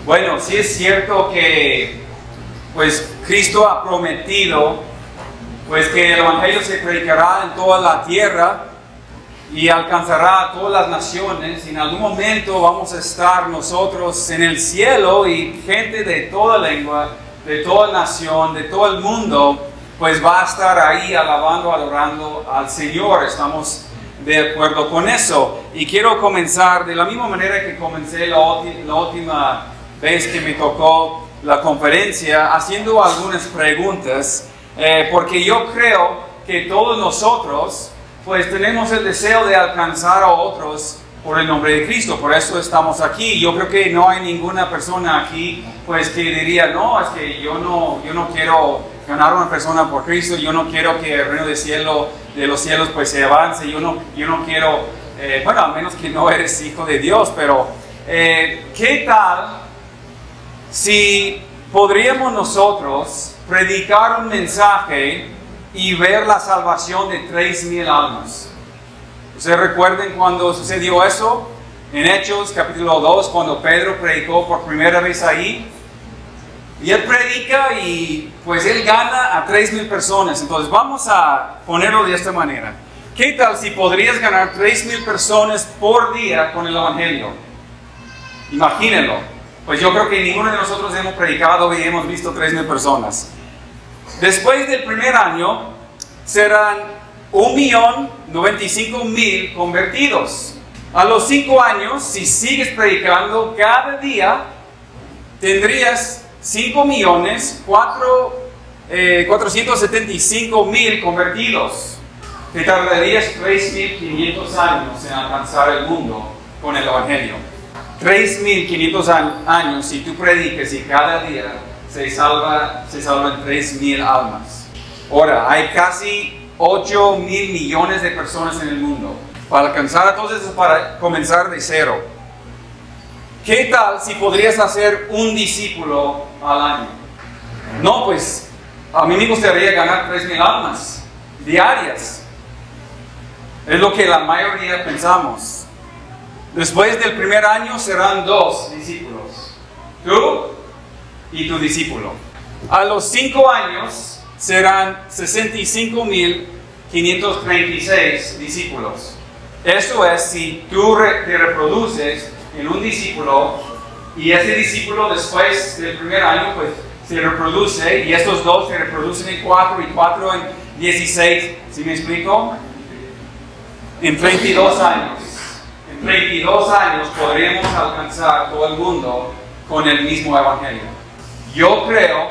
Bueno, sí es cierto que pues Cristo ha prometido pues que el Evangelio se predicará en toda la tierra y alcanzará a todas las naciones. Y en algún momento vamos a estar nosotros en el cielo y gente de toda lengua, de toda nación, de todo el mundo, pues va a estar ahí alabando, adorando al Señor. Estamos de acuerdo con eso. Y quiero comenzar de la misma manera que comencé la última vez que me tocó la conferencia, haciendo algunas preguntas, porque yo creo que todos nosotros pues tenemos el deseo de alcanzar a otros por el nombre de Cristo. Por eso estamos aquí. Yo creo que no hay ninguna persona aquí pues que diría, no, es que yo no quiero ganar a una persona por Cristo, yo no quiero que el reino de los cielos pues se avance, yo no quiero, bueno, a menos que no eres hijo de Dios, pero ¿qué tal si podríamos nosotros predicar un mensaje y ver la salvación de 3,000 almas? ¿Ustedes recuerden cuando sucedió eso? En Hechos capítulo 2, cuando Pedro predicó por primera vez ahí. Y él predica y pues él gana a 3,000 personas. Entonces vamos a ponerlo de esta manera. ¿Qué tal si podrías ganar 3,000 personas por día con el Evangelio? Imagínenlo. Pues yo creo que ninguno de nosotros hemos predicado y hemos visto 3,000 personas. Después del primer año serán 1,095,000 convertidos. A los 5 años, si sigues predicando cada día, tendrías 5,475,000 convertidos. Te tardarías 3,500 años en alcanzar el mundo con el Evangelio. 3,500 años si tú predicas y cada día se salvan 3,000 almas. Ahora, hay casi 8,000 millones de personas en el mundo. Para alcanzar a todos esos, para comenzar de cero. ¿Qué tal si podrías hacer un discípulo al año? No, pues a mí me gustaría ganar 3,000 almas diarias. Es lo que la mayoría pensamos. Después del primer año serán 2 discípulos. Tú y tu discípulo. A los 5 años serán 65,536 discípulos. Eso es si tú te reproduces en un discípulo y ese discípulo después del primer año pues se reproduce y estos 2 se reproducen en 4 y 4 en 16. ¿Sí me explico? En 32 años. En 32 años podremos alcanzar todo el mundo con el mismo Evangelio. Yo creo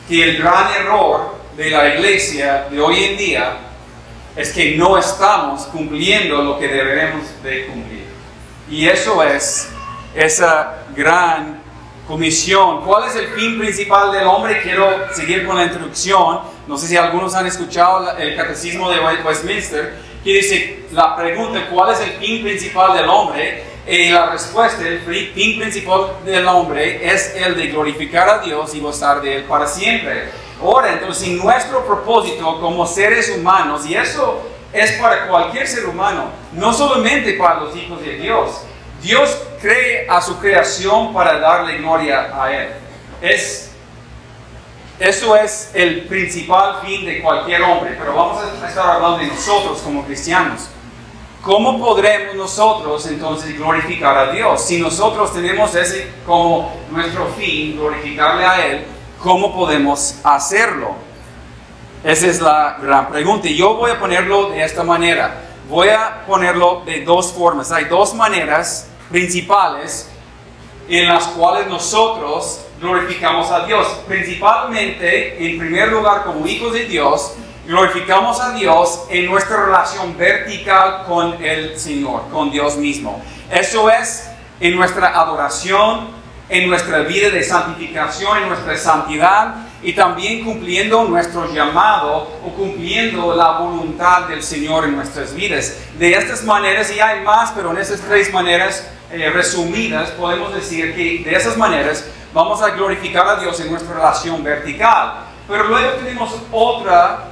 que el gran error de la iglesia de hoy en día es que no estamos cumpliendo lo que deberemos de cumplir. Y eso es esa gran comisión. ¿Cuál es el fin principal del hombre? Quiero seguir con la introducción. No sé si algunos han escuchado el catecismo de Westminster, que dice la pregunta, ¿cuál es el fin principal del hombre? Y la respuesta, el fin principal del hombre es el de glorificar a Dios y gozar de Él para siempre. Ahora, entonces, si nuestro propósito como seres humanos, y eso es para cualquier ser humano, no solamente para los hijos de Dios. Dios cree a su creación para darle gloria a Él. Eso es el principal fin de cualquier hombre, pero vamos a estar hablando de nosotros como cristianos. ¿Cómo podremos nosotros entonces glorificar a Dios? Si nosotros tenemos ese como nuestro fin, glorificarle a Él, ¿cómo podemos hacerlo? Esa es la gran pregunta. Y yo voy a ponerlo de esta manera. Voy a ponerlo de 2 formas. Hay 2 maneras principales en las cuales nosotros glorificamos a Dios. Principalmente, en primer lugar, como hijos de Dios, glorificamos a Dios en nuestra relación vertical con el Señor, con Dios mismo. Eso es en nuestra adoración, en nuestra vida de santificación, en nuestra santidad, y también cumpliendo nuestro llamado o cumpliendo la voluntad del Señor en nuestras vidas. De estas maneras, y hay más, pero en esas 3 maneras resumidas, podemos decir que de esas maneras vamos a glorificar a Dios en nuestra relación vertical. Pero luego tenemos otra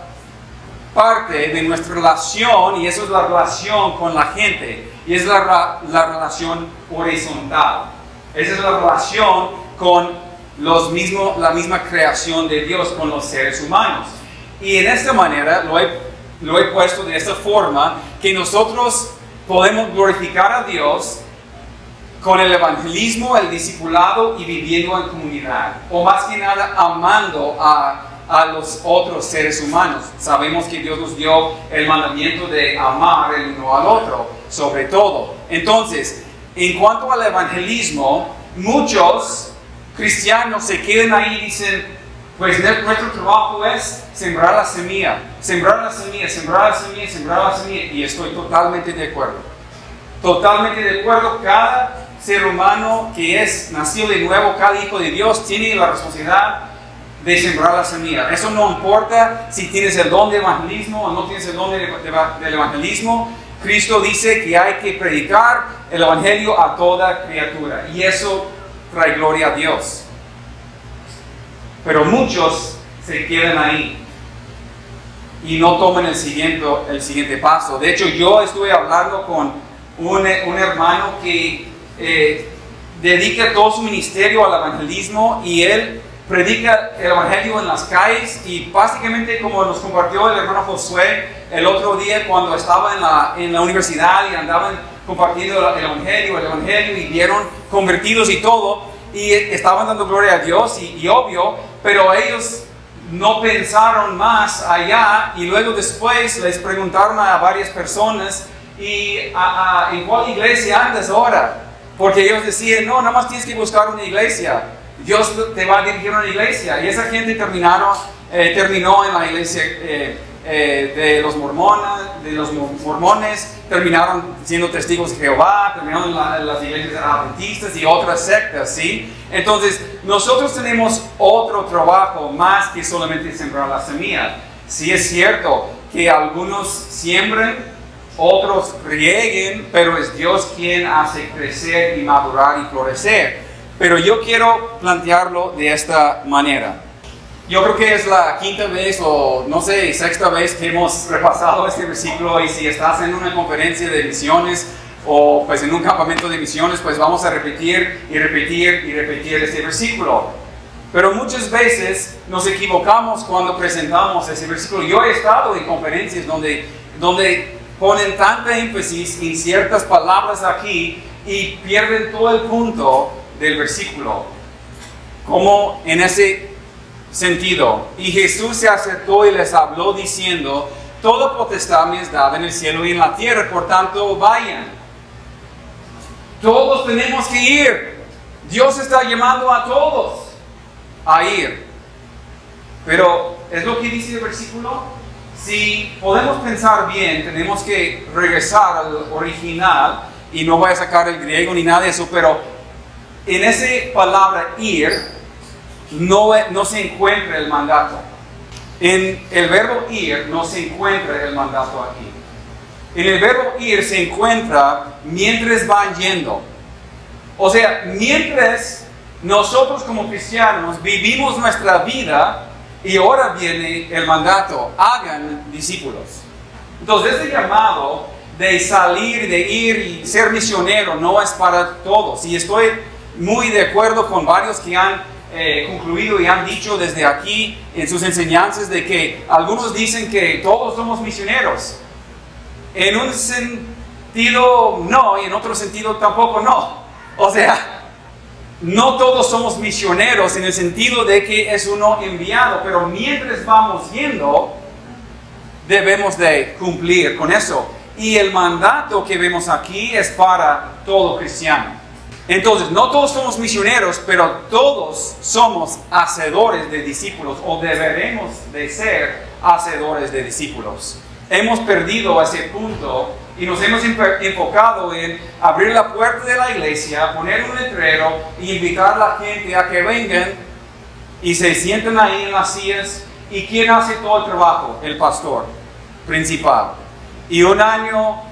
parte de nuestra relación, y eso es la relación con la gente, y es la relación horizontal. Esa es la relación con la misma creación de Dios, con los seres humanos. Y en esta manera lo he puesto de esta forma, que nosotros podemos glorificar a Dios con el evangelismo, el discipulado y viviendo en comunidad. O más que nada, amando a los otros seres humanos. Sabemos que Dios nos dio el mandamiento de amar el uno al otro, sobre todo. Entonces, en cuanto al evangelismo, muchos cristianos se quedan ahí y dicen, pues nuestro trabajo es sembrar la semilla, sembrar la semilla, sembrar la semilla, sembrar la semilla. Y estoy totalmente de acuerdo. Totalmente de acuerdo. Cada ser humano que es nacido de nuevo, cada hijo de Dios, tiene la responsabilidad de sembrar la semilla. Eso no importa si tienes el don de evangelismo o no tienes el don del evangelismo. Cristo dice que hay que predicar el evangelio a toda criatura. Y eso trae gloria a Dios. Pero muchos se quedan ahí y no toman el siguiente paso. De hecho, yo estuve hablando con un hermano que dedica todo su ministerio al evangelismo, y él predica el evangelio en las calles, y básicamente como nos compartió el hermano Josué el otro día cuando estaba en la universidad y andaban compartiendo el evangelio y vieron convertidos y todo, y estaban dando gloria a Dios y obvio, pero ellos no pensaron más allá, y luego después les preguntaron a varias personas, ¿y en cuál iglesia andas ahora? Porque ellos decían, no, nada más tienes que buscar una iglesia, Dios te va a dirigir a una iglesia. Y esa gente terminó en la iglesia de los mormones, terminaron siendo testigos de Jehová, terminaron en las iglesias adventistas y otras sectas, ¿sí? Entonces, nosotros tenemos otro trabajo más que solamente sembrar la semilla. Sí es cierto que algunos siembran, otros rieguen, pero es Dios quien hace crecer y madurar y florecer. Pero yo quiero plantearlo de esta manera. Yo creo que es la quinta vez o no sé, sexta vez que hemos repasado este versículo, y si estás en una conferencia de misiones o pues en un campamento de misiones, pues vamos a repetir y repetir y repetir este versículo. Pero muchas veces nos equivocamos cuando presentamos ese versículo. Yo he estado en conferencias donde ponen tanta énfasis en ciertas palabras aquí y pierden todo el punto del versículo. Como en ese sentido. Y Jesús se acercó y les habló diciendo, toda potestad me es dada en el cielo y en la tierra, por tanto vayan. Todos tenemos que ir. Dios está llamando a todos a ir. Pero, ¿es lo que dice el versículo? Si podemos pensar bien, tenemos que regresar al original, y no voy a sacar el griego ni nada de eso, pero en esa palabra ir no se encuentra el mandato. En el verbo ir no se encuentra el mandato aquí. En el verbo ir se encuentra mientras van yendo. O sea, mientras nosotros como cristianos vivimos nuestra vida, y ahora viene el mandato, hagan discípulos. Entonces, este llamado de salir, de ir y ser misionero no es para todos. Y estoy muy de acuerdo con varios que han concluido y han dicho desde aquí en sus enseñanzas de que algunos dicen que todos somos misioneros. En un sentido no, y en otro sentido tampoco no. O sea, no todos somos misioneros en el sentido de que es uno enviado, pero mientras vamos yendo, debemos de cumplir con eso. Y el mandato que vemos aquí es para todo cristiano. Entonces, no todos somos misioneros, pero todos somos hacedores de discípulos, o deberemos de ser hacedores de discípulos. Hemos perdido ese punto y nos hemos enfocado en abrir la puerta de la iglesia, poner un letrero y invitar a la gente a que vengan y se sienten ahí en las sillas. ¿Y quién hace todo el trabajo? El pastor principal. Y 1 año,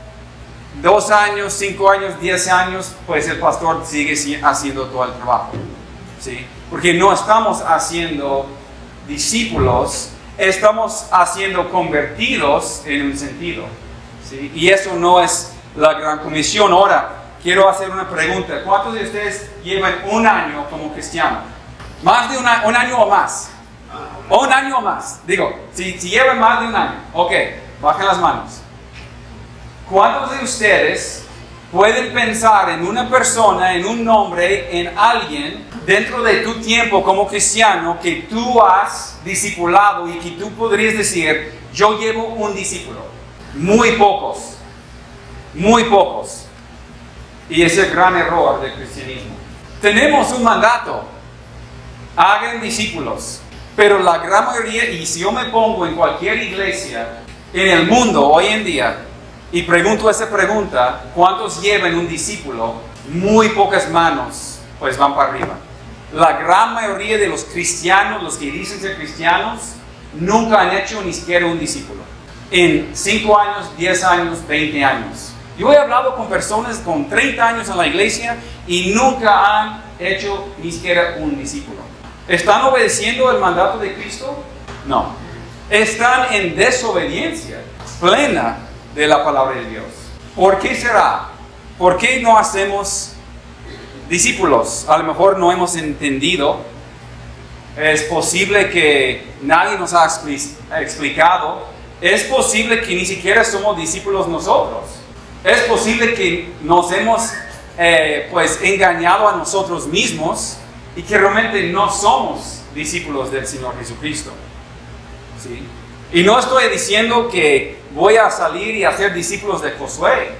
2 años, 5 años, 10 años, pues el pastor sigue haciendo todo el trabajo, ¿sí? Porque no estamos haciendo discípulos, estamos haciendo convertidos en un sentido, ¿sí? Y eso no es la gran comisión. Ahora, quiero hacer una pregunta. ¿Cuántos de ustedes llevan un año como cristiano? Más de un año o más. O un año o más. Digo, si llevan más de un año. Ok, bajen las manos. ¿Cuántos de ustedes pueden pensar en una persona, en un nombre, en alguien dentro de tu tiempo como cristiano que tú has discipulado y que tú podrías decir, yo llevo un discípulo? Muy pocos. Muy pocos. Y es el gran error del cristianismo. Tenemos un mandato. Hagan discípulos. Pero la gran mayoría, y si yo me pongo en cualquier iglesia en el mundo hoy en día y pregunto esa pregunta, ¿cuántos llevan un discípulo? Muy pocas manos pues van para arriba. La gran mayoría de los cristianos, los que dicen ser cristianos, nunca han hecho ni siquiera un discípulo. En 5 años, 10 años, 20 años. Yo he hablado con personas con 30 años en la iglesia y nunca han hecho ni siquiera un discípulo. ¿Están obedeciendo el mandato de Cristo? No. Están en desobediencia plena de la palabra de Dios. ¿Por qué será? ¿Por qué no hacemos discípulos? A lo mejor no hemos entendido. Es posible que nadie nos ha explicado. Es posible que ni siquiera somos discípulos nosotros. Es posible que nos hemos pues engañado a nosotros mismos y que realmente no somos discípulos del Señor Jesucristo. ¿Sí? Y no estoy diciendo que voy a salir y hacer discípulos de Josué.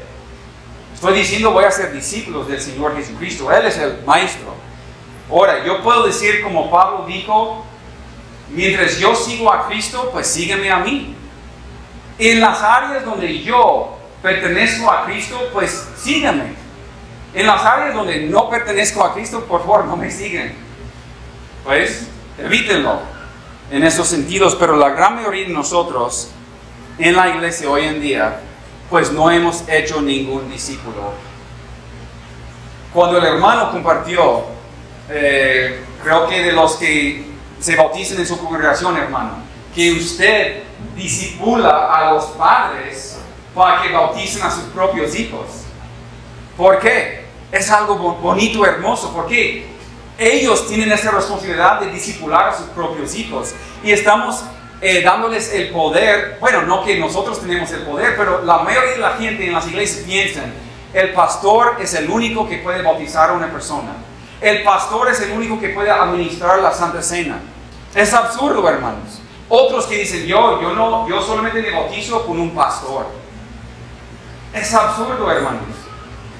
Estoy diciendo voy a ser discípulos del Señor Jesucristo. Él es el Maestro. Ahora, yo puedo decir como Pablo dijo, mientras yo sigo a Cristo, pues sígueme a mí. En las áreas donde yo pertenezco a Cristo, pues síganme. En las áreas donde no pertenezco a Cristo, por favor, no me sigan. Pues, evítenlo en esos sentidos. Pero la gran mayoría de nosotros en la iglesia hoy en día, pues no hemos hecho ningún discípulo. Cuando el hermano compartió, creo que de los que se bautizan en su congregación, hermano, que usted discipula a los padres para que bauticen a sus propios hijos. ¿Por qué? Es algo bonito, hermoso, porque ellos tienen esa responsabilidad de discipular a sus propios hijos. Y estamos dándoles el poder. Bueno, no que nosotros tenemos el poder, pero la mayoría de la gente en las iglesias piensan, el pastor es el único que puede bautizar a una persona. El pastor es el único que puede administrar la Santa Cena. Es absurdo, hermanos. Otros que dicen, yo solamente me bautizo con un pastor. Es absurdo, hermanos.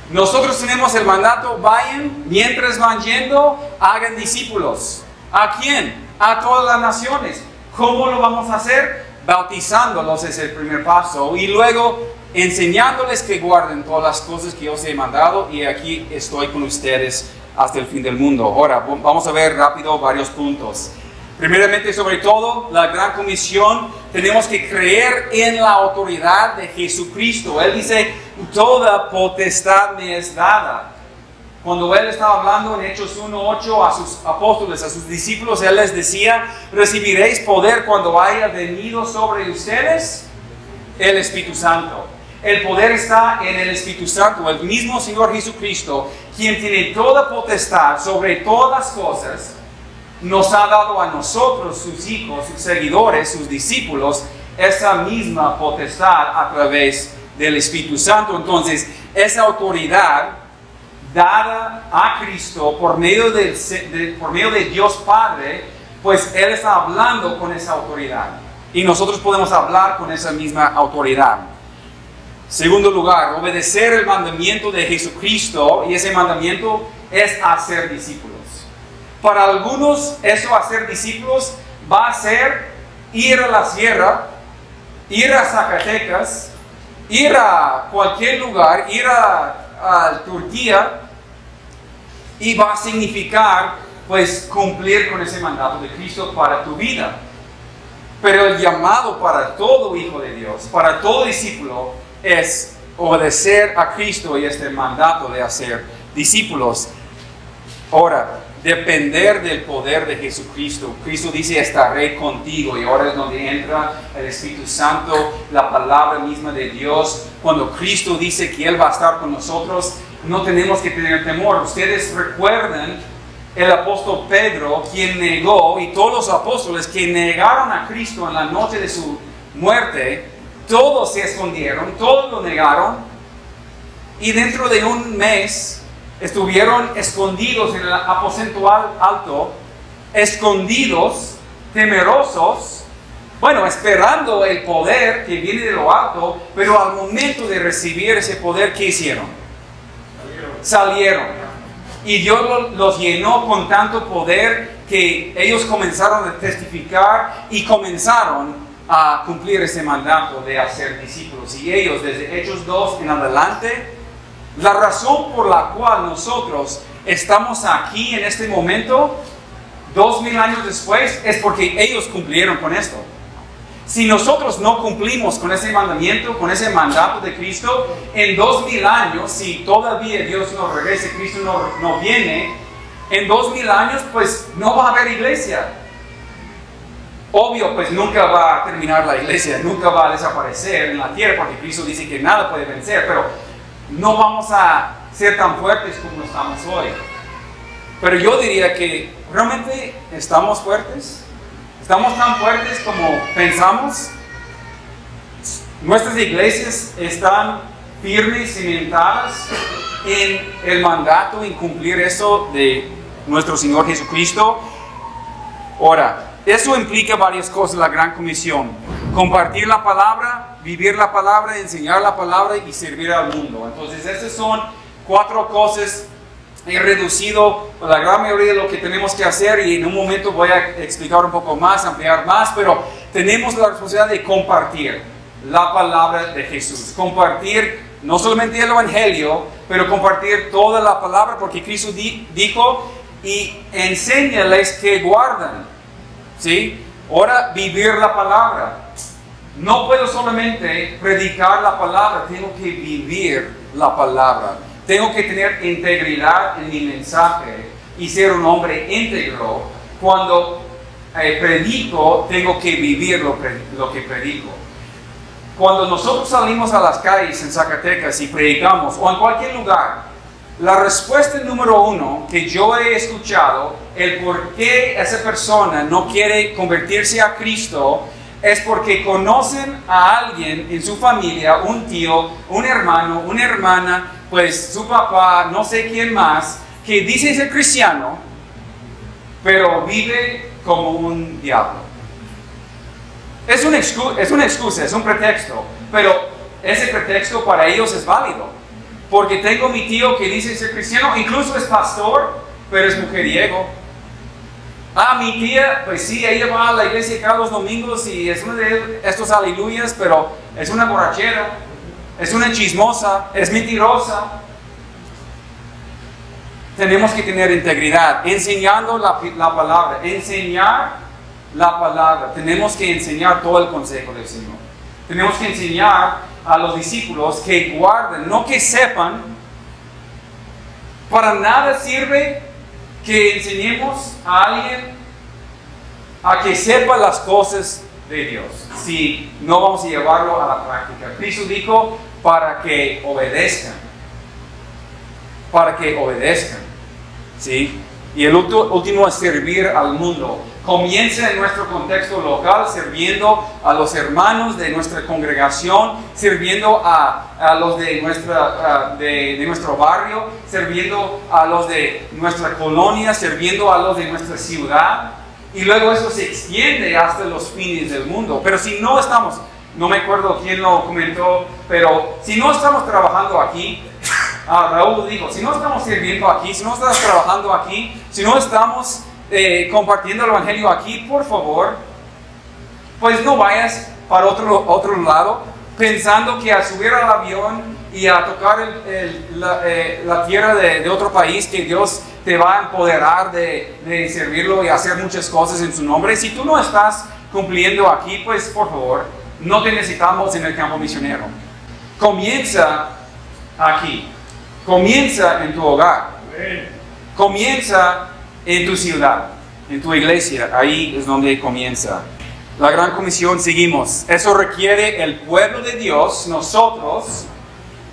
Nosotros tenemos el mandato, vayan, mientras van yendo, hagan discípulos. ¿A quién? A todas las naciones. ¿Cómo lo vamos a hacer? Bautizándolos es el primer paso. Y luego enseñándoles que guarden todas las cosas que yo os he mandado. Y aquí estoy con ustedes hasta el fin del mundo. Ahora, vamos a ver rápido varios puntos. Primeramente, sobre todo, la gran comisión, tenemos que creer en la autoridad de Jesucristo. Él dice, toda potestad me es dada. Cuando Él estaba hablando en Hechos 1:8 a sus apóstoles, a sus discípulos, Él les decía, recibiréis poder cuando haya venido sobre ustedes el Espíritu Santo. El poder está en el Espíritu Santo, el mismo Señor Jesucristo, quien tiene toda potestad sobre todas las cosas, nos ha dado a nosotros, sus hijos, sus seguidores, sus discípulos, esa misma potestad a través del Espíritu Santo. Entonces, esa autoridad dada a Cristo por medio de Dios Padre, pues Él está hablando con esa autoridad. Y nosotros podemos hablar con esa misma autoridad. Segundo lugar, obedecer el mandamiento de Jesucristo, y ese mandamiento es hacer discípulos. Para algunos, eso hacer discípulos va a ser ir a la sierra, ir a Zacatecas, ir a cualquier lugar, ir a Turquía, y va a significar pues cumplir con ese mandato de Cristo para tu vida. Pero el llamado para todo hijo de Dios, para todo discípulo, es obedecer a Cristo y este mandato de hacer discípulos. Ahora, depender del poder de Jesucristo. Cristo dice, estaré contigo, y ahora es donde entra el Espíritu Santo, la palabra misma de Dios. Cuando Cristo dice que Él va a estar con nosotros, no tenemos que tener temor. Ustedes recuerdan el apóstol Pedro, quien negó, y todos los apóstoles que negaron a Cristo en la noche de su muerte, todos se escondieron, todos lo negaron, y dentro de un mes estuvieron escondidos en el aposento alto, escondidos, temerosos, esperando el poder que viene de lo alto, pero al momento de recibir ese poder, ¿qué hicieron? Salieron. Y Dios los llenó con tanto poder que ellos comenzaron a testificar y comenzaron a cumplir ese mandato de hacer discípulos. Y ellos, desde Hechos 2 en adelante, la razón por la cual nosotros estamos aquí en este momento, 2000 años después, es porque ellos cumplieron con esto. Si nosotros no cumplimos con ese mandamiento, con ese mandato de Cristo, en 2000 años, si todavía Dios no regrese, Cristo no viene, en 2000 años, pues no va a haber iglesia. Obvio, pues nunca va a terminar la iglesia, nunca va a desaparecer en la tierra, porque Cristo dice que nada puede vencer, pero no vamos a ser tan fuertes como estamos hoy. Pero yo diría que realmente estamos fuertes. ¿Estamos tan fuertes como pensamos? Nuestras iglesias están firmes, cimentadas en el mandato, en cumplir eso de nuestro Señor Jesucristo. Ahora, eso implica varias cosas, la Gran Comisión. Compartir la palabra, vivir la palabra, enseñar la palabra y servir al mundo. Entonces, esas son 4 cosas. He reducido la gran mayoría de lo que tenemos que hacer y en un momento voy a explicar un poco más, ampliar más, pero tenemos la responsabilidad de compartir la palabra de Jesús. Compartir no solamente el Evangelio, pero compartir toda la palabra, porque Cristo dijo, y enséñales que guardan. ¿Sí? Ahora, vivir la palabra. No puedo solamente predicar la palabra, tengo que vivir la palabra. Tengo que tener integridad en mi mensaje y ser un hombre íntegro. Cuando predico, tengo que vivir lo que predico. Cuando nosotros salimos a las calles en Zacatecas y predicamos, o en cualquier lugar, la respuesta número 1 que yo he escuchado, el por qué esa persona no quiere convertirse a Cristo, es porque conocen a alguien en su familia, un tío, un hermano, una hermana, pues su papá, no sé quién más, que dice ser cristiano, pero vive como un diablo. Es una excusa, es un pretexto, pero ese pretexto para ellos es válido. Porque tengo mi tío que dice ser cristiano, incluso es pastor, pero es mujeriego. Mi tía, pues sí, ella va a la iglesia cada los domingos y es una de estos aleluyas, pero es una borrachera, es una chismosa, es mentirosa. Tenemos que tener integridad, enseñando la palabra, enseñar la palabra. Tenemos que enseñar todo el consejo del Señor. Tenemos que enseñar a los discípulos que guarden, no que sepan. Para nada sirve que enseñemos a alguien a que sepa las cosas de Dios si no vamos a llevarlo a la práctica. Cristo dijo para que obedezcan. Para que obedezcan. ¿Sí? Y el último es servir al mundo. Comienza en nuestro contexto local, sirviendo a los hermanos de nuestra congregación, sirviendo a los de nuestro barrio, sirviendo a los de nuestra colonia, sirviendo a los de nuestra ciudad. Y luego eso se extiende hasta los fines del mundo. Pero si no estamos, no me acuerdo quién lo comentó, pero si no estamos trabajando aquí, Raúl dijo, si no estamos sirviendo aquí, si no estamos trabajando aquí, si no estamos compartiendo el Evangelio aquí, por favor, pues no vayas para otro lado pensando que al subir al avión y a tocar la tierra de otro país, que Dios te va a empoderar de servirlo y hacer muchas cosas en su nombre. Si tú no estás cumpliendo aquí, pues por favor, no te necesitamos en el campo misionero. Comienza aquí. Comienza en tu hogar. Comienza en tu ciudad, en tu iglesia. Ahí es donde comienza. La Gran Comisión, seguimos. Eso requiere el pueblo de Dios, nosotros,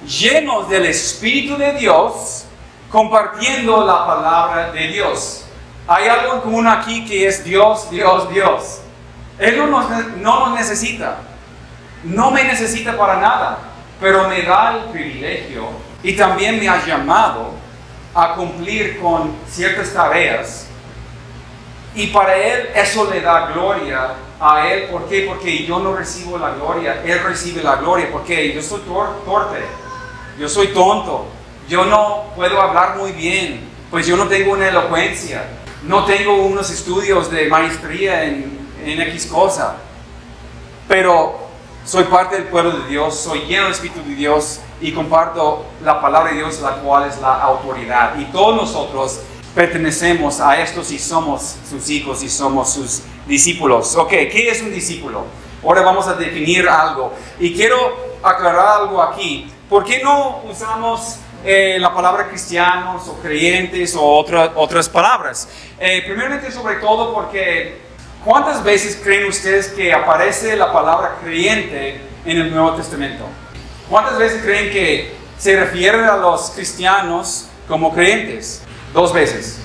llenos del Espíritu de Dios, compartiendo la palabra de Dios. Hay algo en común aquí que es Dios, Dios, Dios. Él no nos necesita. No me necesita para nada, pero me da el privilegio y también me ha llamado a cumplir con ciertas tareas. Y para Él eso le da gloria a Él. ¿Por qué? Porque yo no recibo la gloria, Él recibe la gloria. Porque yo soy torpe, yo soy tonto, yo no puedo hablar muy bien, pues yo no tengo una elocuencia, no tengo unos estudios de maestría en X cosa. Pero soy parte del pueblo de Dios, soy lleno del Espíritu de Dios y comparto la palabra de Dios, la cual es la autoridad. Y todos nosotros pertenecemos a estos y somos sus hijos y somos sus discípulos. Ok, ¿qué es un discípulo? Ahora vamos a definir algo. Y quiero aclarar algo aquí. ¿Por qué no usamos la palabra cristianos o creyentes o otras palabras? Primeramente, sobre todo porque ¿cuántas veces creen ustedes que aparece la palabra creyente en el Nuevo Testamento? ¿Cuántas veces creen que se refiere a los cristianos como creyentes? 2 veces.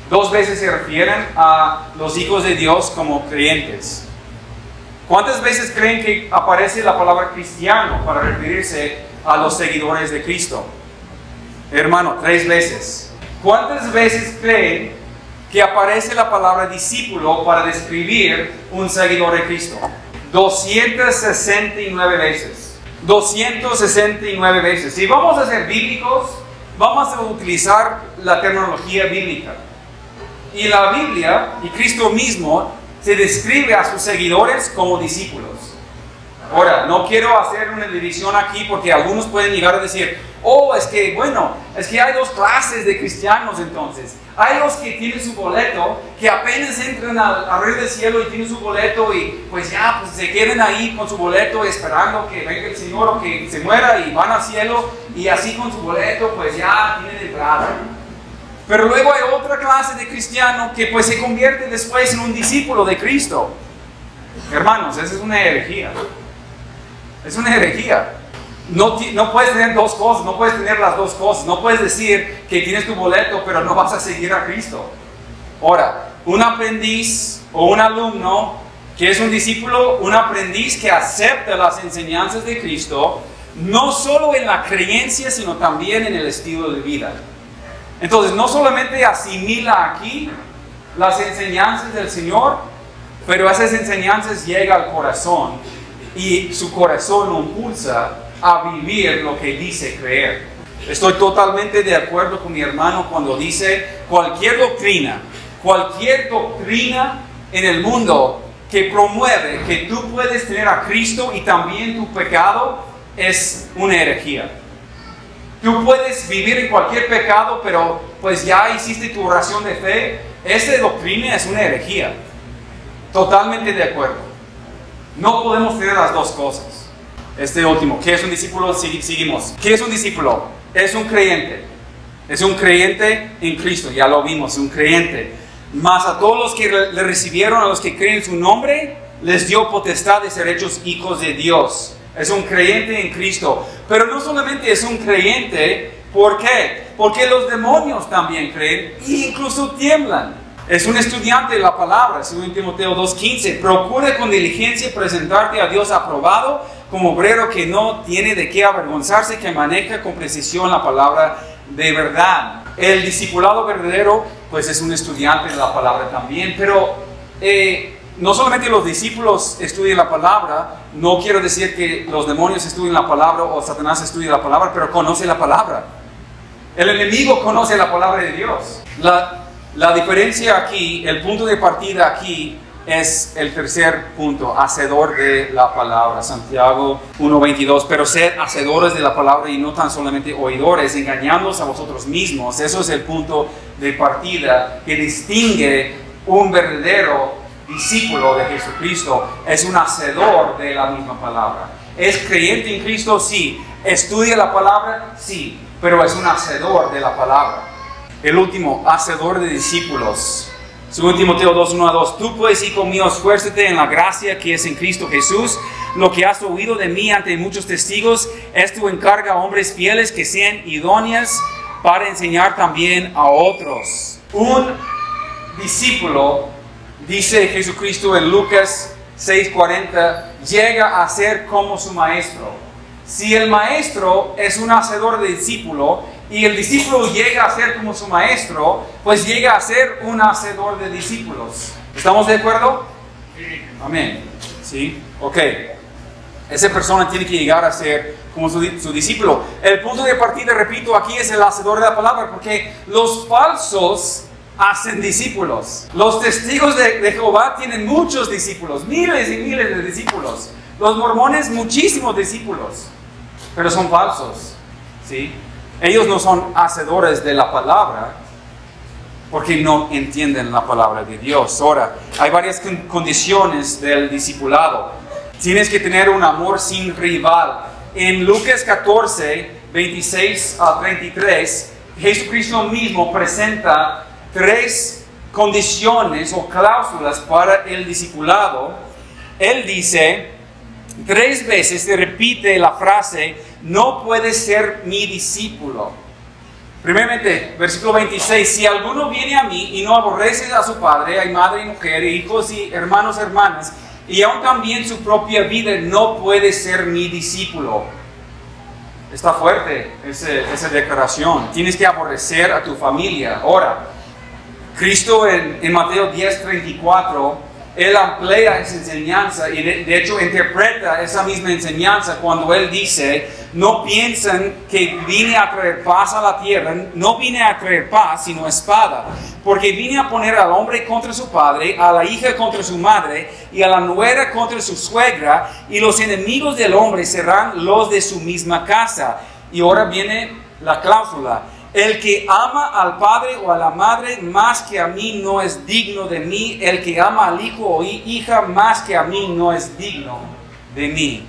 2 veces se refieren a los hijos de Dios como creyentes. ¿Cuántas veces creen que aparece la palabra cristiano para referirse a los seguidores de Cristo? Hermano, 3 veces. ¿Cuántas veces creen que aparece la palabra discípulo para describir un seguidor de Cristo? 269 veces. 269 veces. Si vamos a ser bíblicos, vamos a utilizar la terminología bíblica. Y la Biblia y Cristo mismo se describe a sus seguidores como discípulos. Ahora, no quiero hacer una división aquí porque algunos pueden llegar a decir, es que hay 2 clases de cristianos entonces. Hay los que tienen su boleto, que apenas entran al reino del cielo y tienen su boleto y pues se quedan ahí con su boleto esperando que venga el Señor o que se muera y van al cielo y así con su boleto pues ya tienen entrada. Pero luego hay otra clase de cristiano que pues se convierte después en un discípulo de Cristo. Hermanos, esa es una herejía. Es una herejía. No puedes tener 2 cosas, no puedes tener las 2 cosas. No puedes decir que tienes tu boleto, pero no vas a seguir a Cristo. Ahora, un aprendiz o un alumno que es un discípulo, un aprendiz que acepta las enseñanzas de Cristo, no solo en la creencia, sino también en el estilo de vida. Entonces, no solamente asimila aquí las enseñanzas del Señor, pero esas enseñanzas llegan al corazón y su corazón lo impulsa a vivir lo que dice creer. Estoy totalmente de acuerdo con mi hermano cuando dice cualquier doctrina en el mundo que promueve que tú puedes tener a Cristo y también tu pecado es una herejía. Tú puedes vivir en cualquier pecado, pero pues ya hiciste tu oración de fe. Esa doctrina es una herejía. Totalmente de acuerdo. No podemos tener las 2 cosas. Este último, ¿qué es un discípulo? Seguimos. ¿Qué es un discípulo? Es un creyente. Es un creyente en Cristo, ya lo vimos, un creyente. Mas a todos los que le recibieron, a los que creen en su nombre, les dio potestad de ser hechos hijos de Dios. Es un creyente en Cristo. Pero no solamente es un creyente, ¿por qué? Porque los demonios también creen e incluso tiemblan. Es un estudiante de la palabra, según Timoteo 2:15. Procura con diligencia presentarte a Dios aprobado, como obrero que no tiene de qué avergonzarse, que maneja con precisión la palabra de verdad. El discipulado verdadero, pues es un estudiante de la palabra también, pero no solamente los discípulos estudian la palabra, no quiero decir que los demonios estudian la palabra o Satanás estudia la palabra, pero conoce la palabra. El enemigo conoce la palabra de Dios. La diferencia aquí, el punto de partida aquí, es el tercer punto, hacedor de la palabra. Santiago 1:22, pero sed hacedores de la palabra y no tan solamente oidores, engañándoos a vosotros mismos. Eso es el punto de partida que distingue un verdadero discípulo de Jesucristo. Es un hacedor de la misma palabra. ¿Es creyente en Cristo? Sí. ¿Estudia la palabra? Sí. Pero es un hacedor de la palabra. El último, hacedor de discípulos. Según Timoteo 2:1-2, tú pues, hijo mío, esfuérzate en la gracia que es en Cristo Jesús. lo que has oído de mí ante muchos testigos, esto encarga a hombres fieles que sean idóneas para enseñar también a otros. Un discípulo, dice Jesucristo en Lucas 6:40, llega a ser como su maestro. Si el maestro es un hacedor de discípulo y el discípulo llega a ser como su maestro, pues llega a ser un hacedor de discípulos. ¿Estamos de acuerdo? Sí. Amén. ¿Sí? Ok. Esa persona tiene que llegar a ser como su discípulo. El punto de partida, repito, aquí es el hacedor de la palabra, porque los falsos hacen discípulos. Los testigos de Jehová tienen muchos discípulos, miles y miles de discípulos. Los mormones, muchísimos discípulos, pero son falsos, ¿sí? Ellos no son hacedores de la palabra porque no entienden la palabra de Dios. Ahora, hay varias condiciones del discipulado. Tienes que tener un amor sin rival. En Lucas 14, 26 a 33, Jesucristo mismo presenta 3 condiciones o cláusulas para el discipulado. Él dice, 3 veces se repite la frase, no puedes ser mi discípulo. Primeramente, versículo 26, si alguno viene a mí y no aborrece a su padre, a madre y mujer, hijos y hermanos, hermanas, y aún también su propia vida, no puede ser mi discípulo. Está fuerte esa declaración. Tienes que aborrecer a tu familia. Ahora, Cristo en Mateo 10:34, Él amplía esa enseñanza y de hecho interpreta esa misma enseñanza cuando Él dice, no piensen que vine a traer paz a la tierra, no vine a traer paz sino espada, porque vine a poner al hombre contra su padre, a la hija contra su madre y a la nuera contra su suegra, y los enemigos del hombre serán los de su misma casa. Y ahora viene la cláusula. El que ama al padre o a la madre más que a mí no es digno de mí. El que ama al hijo o hija más que a mí no es digno de mí.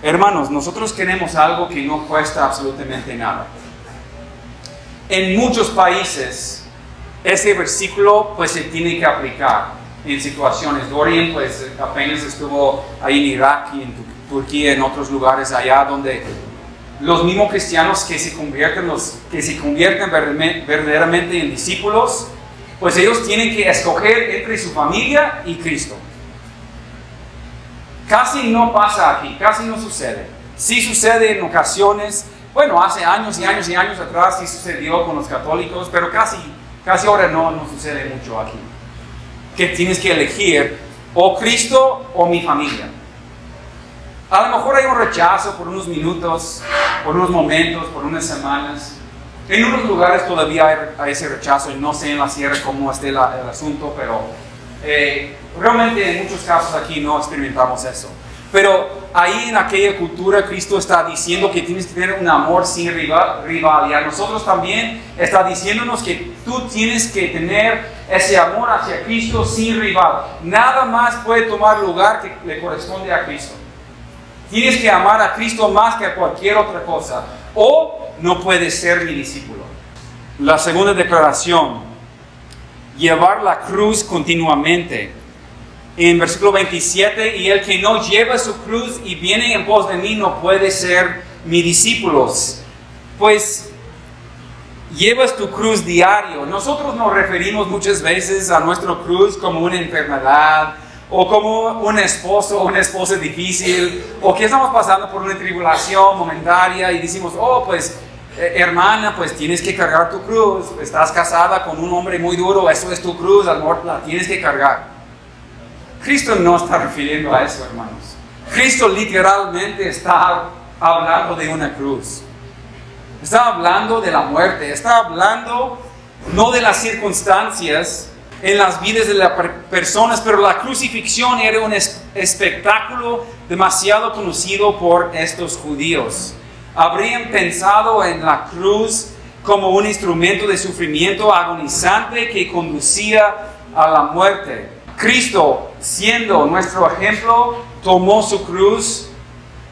Hermanos, nosotros queremos algo que no cuesta absolutamente nada. En muchos países, ese versículo pues se tiene que aplicar en situaciones. Dorian pues apenas estuvo ahí en Irak y en Turquía, en otros lugares allá donde los mismos cristianos que se convierten verdaderamente en discípulos, pues ellos tienen que escoger entre su familia y Cristo. Casi no pasa aquí, casi no sucede. Sí sucede en ocasiones, bueno, hace años y años y años atrás sí sucedió con los católicos, pero casi ahora no sucede mucho aquí. Que tienes que elegir o Cristo o mi familia. A lo mejor hay un rechazo por unos minutos, por unos momentos, por unas semanas. En unos lugares todavía hay ese rechazo y no sé en la sierra cómo esté el asunto, pero realmente en muchos casos aquí no experimentamos eso. Pero ahí en aquella cultura Cristo está diciendo que tienes que tener un amor sin rival, y a nosotros también está diciéndonos que tú tienes que tener ese amor hacia Cristo sin rival. Nada más puede tomar lugar que le corresponde a Cristo. Tienes que amar a Cristo más que a cualquier otra cosa, o no puedes ser mi discípulo. La segunda declaración, llevar la cruz continuamente. En versículo 27, y el que no lleva su cruz y viene en pos de mí no puede ser mi discípulo. Pues llevas tu cruz diario. Nosotros nos referimos muchas veces a nuestra cruz como una enfermedad, o como un esposo o una esposa difícil, o que estamos pasando por una tribulación momentaria y decimos, oh, pues, hermana, pues tienes que cargar tu cruz, estás casada con un hombre muy duro, eso es tu cruz, amor, la tienes que cargar. Cristo no está refiriendo a eso, hermanos. Cristo literalmente está hablando de una cruz. Está hablando de la muerte, está hablando no de las circunstancias en las vidas de las personas, pero la crucifixión era un espectáculo demasiado conocido por estos judíos. Habrían pensado en la cruz como un instrumento de sufrimiento agonizante que conducía a la muerte. Cristo, siendo nuestro ejemplo, tomó su cruz.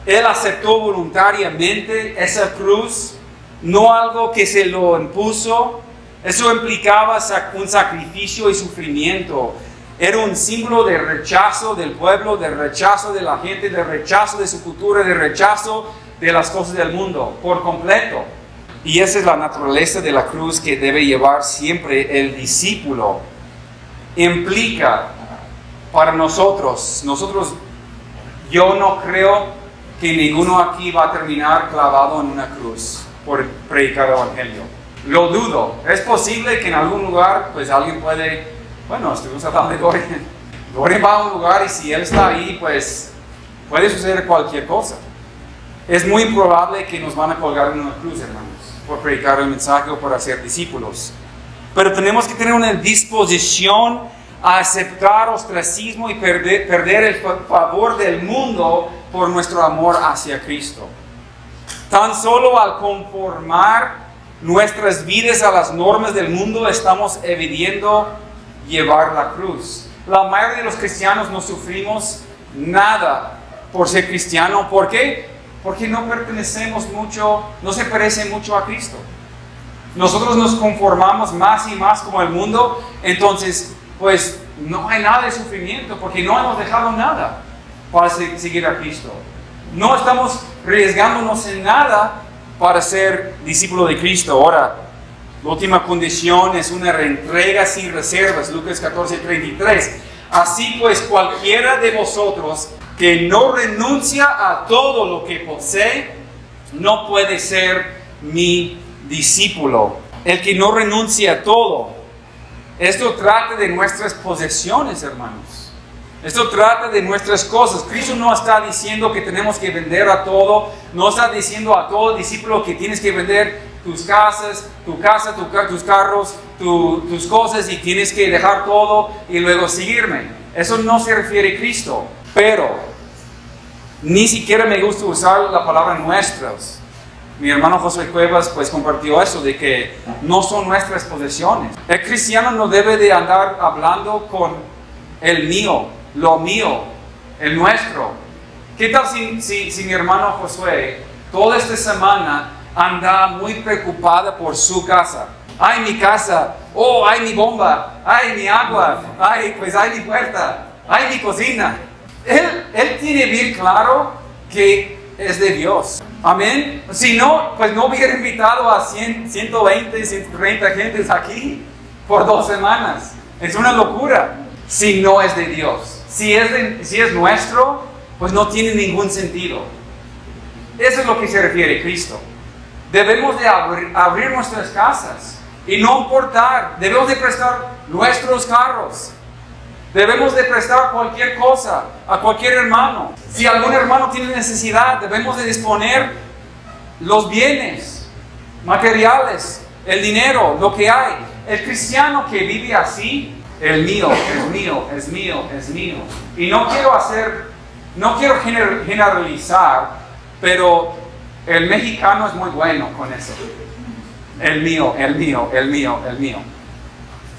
Él aceptó voluntariamente esa cruz, no algo que se lo impuso. Eso implicaba un sacrificio y sufrimiento. Era un símbolo de rechazo del pueblo, de rechazo de la gente, de rechazo de su cultura, de rechazo de las cosas del mundo, por completo. Y esa es la naturaleza de la cruz que debe llevar siempre el discípulo. Implica para nosotros, yo no creo que ninguno aquí va a terminar clavado en una cruz por predicar el Evangelio. Lo dudo. Es posible que en algún lugar, pues alguien puede, bueno, estuvimos hablando de Dorian. Dorian va a un lugar y si él está ahí, pues puede suceder cualquier cosa. Es muy probable que nos van a colgar en una cruz, hermanos, por predicar el mensaje o por hacer discípulos. Pero tenemos que tener una disposición a aceptar ostracismo y perder el favor del mundo por nuestro amor hacia Cristo. Tan solo al conformar nuestras vidas a las normas del mundo estamos evadiendo llevar la cruz. La mayoría de los cristianos no sufrimos nada por ser cristiano. ¿Por qué? Porque no pertenecemos mucho, no se parece mucho a Cristo. Nosotros nos conformamos más y más como el mundo, entonces pues no hay nada de sufrimiento porque no hemos dejado nada para seguir a Cristo. No estamos arriesgándonos en nada para ser discípulo de Cristo. Ahora, la última condición es una reentrega sin reservas, Lucas 14:33. Así pues, cualquiera de vosotros que no renuncia a todo lo que posee, no puede ser mi discípulo. El que no renuncia a todo. Esto trata de nuestras posesiones, hermanos. Esto trata de nuestras cosas. Cristo no está diciendo que tenemos que vender a todo. No está diciendo a todo discípulo que tienes que vender tus casas, tus carros, tus cosas y tienes que dejar todo y luego seguirme. Eso no se refiere a Cristo. Pero ni siquiera me gusta usar la palabra nuestros. Mi hermano José Cuevas pues compartió eso de que no son nuestras posesiones. El cristiano no debe de andar hablando con el mío, lo mío, el nuestro. ¿Qué tal si mi hermano Josué toda esta semana anda muy preocupada por su casa? Ay, mi casa, oh, ay, mi bomba, ay, mi agua, ay, pues hay mi puerta, ay, mi cocina. Él tiene bien claro que es de Dios. Amén. Si no, pues no hubiera invitado a 100, 120, 130 gentes aquí por 2 semanas. Es una locura. Si no es de Dios. Si es nuestro, pues no tiene ningún sentido. Eso es lo que se refiere a Cristo. Debemos de abrir nuestras casas y no importar. Debemos de prestar nuestros carros. Debemos de prestar cualquier cosa a cualquier hermano. Si algún hermano tiene necesidad, debemos de disponer los bienes materiales, el dinero, lo que hay. El cristiano que vive así, el mío, es mío, es mío, es mío. Y no quiero generalizar, pero el mexicano es muy bueno con eso. El mío, el mío, el mío, el mío.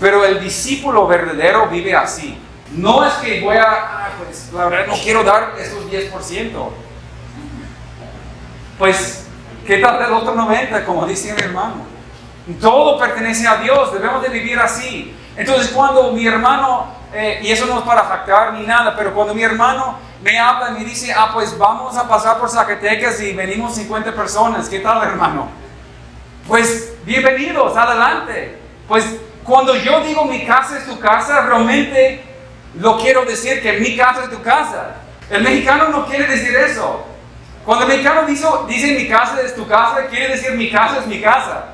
Pero el discípulo verdadero vive así. No es que pues la verdad no quiero dar esos 10%. Pues, ¿qué tal del otro 90%? Como dice mi hermano. Todo pertenece a Dios, debemos de vivir así. Entonces cuando mi hermano, y eso no es para jactar ni nada, pero cuando mi hermano me habla y me dice, pues vamos a pasar por Zacatecas y venimos 50 personas, ¿qué tal, hermano? Pues bienvenidos, adelante. Pues cuando yo digo mi casa es tu casa, realmente lo quiero decir que mi casa es tu casa. El mexicano no quiere decir eso. Cuando el mexicano dice mi casa es tu casa, quiere decir mi casa es mi casa.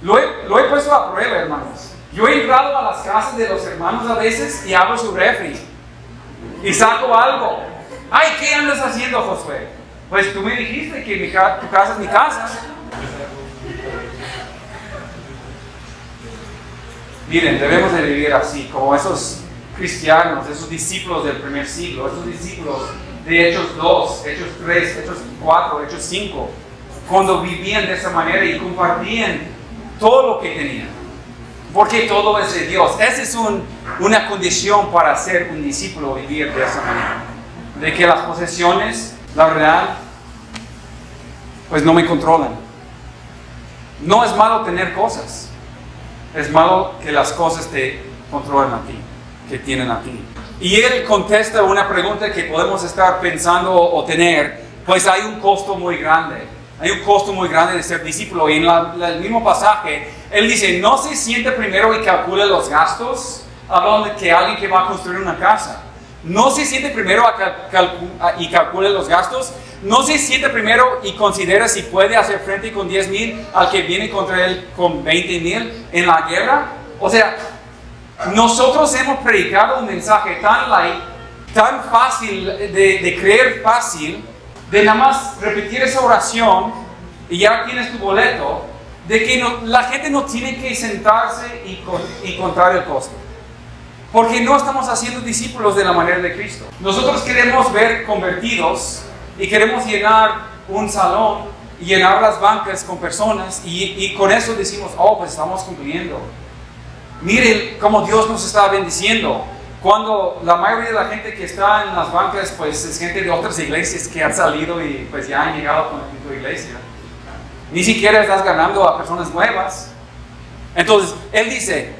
Lo he puesto a prueba, hermanos. Yo he entrado a las casas de los hermanos a veces y abro su refri y saco algo. Ay, ¿qué andas haciendo, Josué? Pues tú me dijiste que tu casa es mi casa. Miren, debemos de vivir así, como esos cristianos, esos discípulos del primer siglo, esos discípulos de Hechos 2, Hechos 3, Hechos 4, Hechos 5, cuando vivían de esa manera y compartían todo lo que tenían, porque todo es de Dios. Esa es una condición para ser un discípulo, vivir de esa manera, de que las posesiones, la verdad, pues no me controlan. No es malo tener cosas. Es malo que las cosas te controlen a ti. que tienen aquí. Y él contesta una pregunta que podemos estar pensando o tener, pues hay un costo muy grande. Hay un costo muy grande de ser discípulo. Y en el mismo pasaje, él dice, no se siente primero y calcule los gastos, hablando de que alguien que va a construir una casa. No se siente primero y calcule los gastos. No se siente primero y considera si puede hacer frente con 10,000 al que viene contra él con 20,000 en la guerra. O sea, nosotros hemos predicado un mensaje tan light, tan fácil de creer fácil, de nada más repetir esa oración y ya tienes tu boleto, de que la gente no tiene que sentarse y contar el costo. Porque no estamos haciendo discípulos de la manera de Cristo. Nosotros queremos ver convertidos y queremos llenar un salón y llenar las bancas con personas y con eso decimos, oh, pues estamos cumpliendo. Miren cómo Dios nos está bendiciendo. Cuando la mayoría de la gente que está en las bancas, pues es gente de otras iglesias que han salido y pues ya han llegado con tu iglesia. Ni siquiera estás ganando a personas nuevas. Entonces, él dice,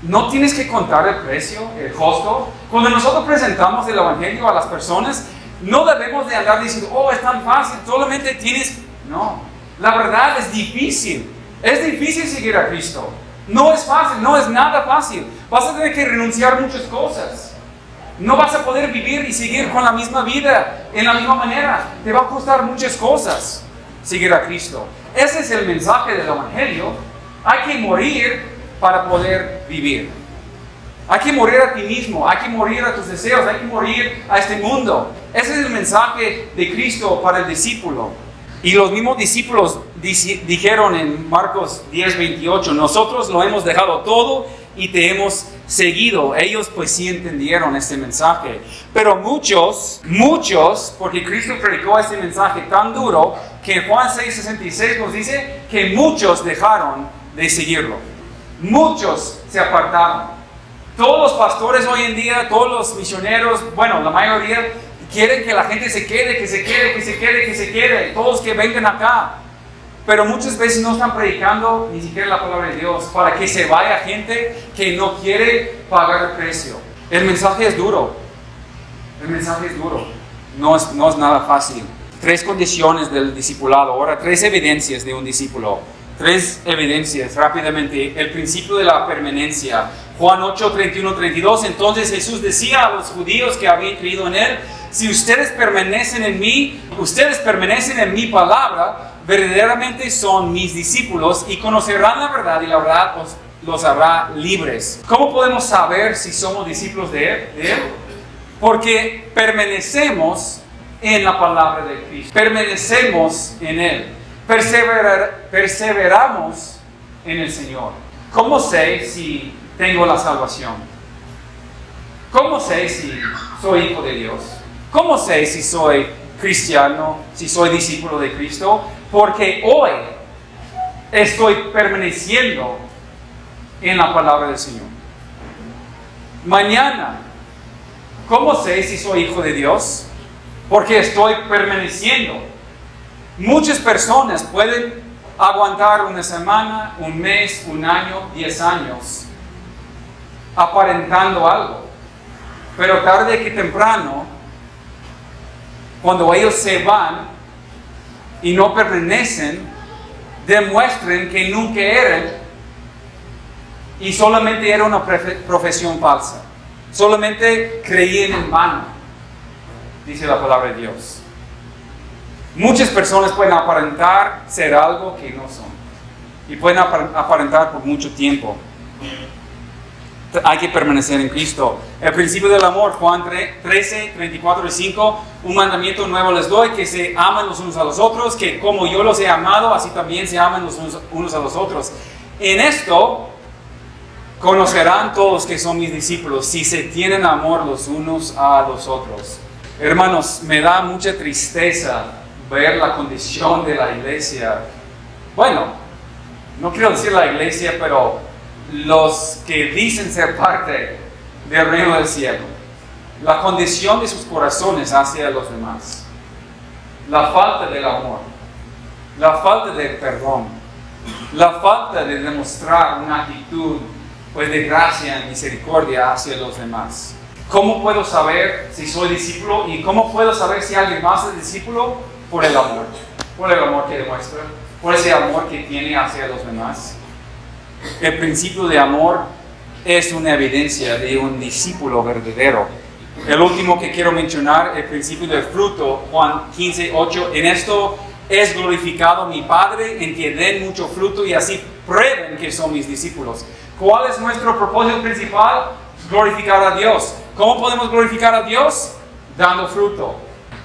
no tienes que contar el precio, el costo. Cuando nosotros presentamos el evangelio a las personas, no debemos de andar diciendo, oh, es tan fácil, solamente tienes... No, la verdad es difícil. Es difícil seguir a Cristo. No es fácil, no es nada fácil. Vas a tener que renunciar a muchas cosas. No vas a poder vivir y seguir con la misma vida en la misma manera. Te va a costar muchas cosas seguir a Cristo. Ese es el mensaje del evangelio. Hay que morir para poder vivir. Hay que morir a ti mismo, hay que morir a tus deseos, hay que morir a este mundo. Ese es el mensaje de Cristo para el discípulo. Y los mismos discípulos dijeron en Marcos 10:28, nosotros lo hemos dejado todo y te hemos seguido. Ellos pues sí entendieron este mensaje. Pero muchos, porque Cristo predicó este mensaje tan duro, que en Juan 6:66 nos dice que muchos dejaron de seguirlo. Muchos se apartaron. Todos los pastores hoy en día, todos los misioneros, bueno, la mayoría quieren que la gente se quede, que se quede, todos que vengan acá. Pero muchas veces no están predicando ni siquiera la palabra de Dios para que se vaya gente que no quiere pagar el precio. El mensaje es duro. No es nada fácil. 3 condiciones del discipulado. Ahora, 3 evidencias de un discípulo. 3 evidencias rápidamente. El principio de la permanencia. Juan 8:31-32. Entonces Jesús decía a los judíos que habían creído en él, si ustedes permanecen en mí, ustedes permanecen en mi palabra, verdaderamente son mis discípulos y conocerán la verdad y la verdad los hará libres. ¿Cómo podemos saber si somos discípulos de él? Porque permanecemos en la palabra de Cristo. Permanecemos en él. Perseveramos en el Señor. ¿Cómo sé si tengo la salvación? ¿Cómo sé si soy hijo de Dios? ¿Cómo sé si soy cristiano, si soy discípulo de Cristo? Porque hoy estoy permaneciendo en la palabra del Señor. Mañana, ¿cómo sé si soy hijo de Dios? Porque estoy permaneciendo. Muchas personas pueden aguantar una semana, un mes, un año, 10 años, aparentando algo. Pero tarde que temprano, cuando ellos se van y no permanecen, demuestren que nunca eran y solamente era una profesión falsa. Solamente creían en vano, dice la palabra de Dios. Muchas personas pueden aparentar ser algo que no son y pueden aparentar por mucho tiempo. Hay que permanecer en Cristo. El principio del amor, Juan 13:34-5, un mandamiento nuevo les doy, que se amen los unos a los otros, que como yo los he amado, así también se amen los unos a los otros. En esto conocerán todos que son mis discípulos, si se tienen amor los unos a los otros. Hermanos, me da mucha tristeza ver la condición de la iglesia. Bueno, no quiero decir la iglesia, pero los que dicen ser parte del reino del cielo, la condición de sus corazones hacia los demás, la falta del amor, la falta del perdón, la falta de demostrar una actitud pues de gracia y misericordia hacia los demás. ¿Cómo puedo saber si soy discípulo y cómo puedo saber si alguien más es discípulo? Por el amor que demuestra, por ese amor que tiene hacia los demás. El principio de amor es una evidencia de un discípulo verdadero. El último que quiero mencionar, el principio del fruto, Juan 15:8. En esto es glorificado mi Padre, en que den mucho fruto y así prueben que son mis discípulos. ¿Cuál es nuestro propósito principal? Glorificar a Dios. ¿Cómo podemos glorificar a Dios? Dando fruto.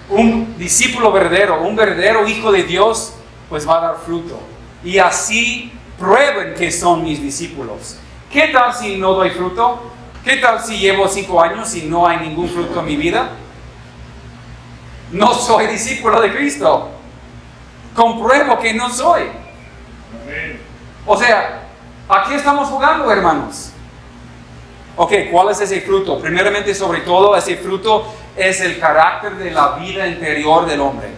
Un discípulo verdadero, un verdadero hijo de Dios, pues va a dar fruto. Y así prueben que son mis discípulos. ¿Qué tal si no doy fruto? ¿Qué tal si llevo 5 años y no hay ningún fruto en mi vida? No soy discípulo de Cristo. Compruebo que no soy. O sea, ¿a qué estamos jugando, hermanos? Ok, ¿cuál es ese fruto? Primeramente, sobre todo, ese fruto es el carácter de la vida interior del hombre.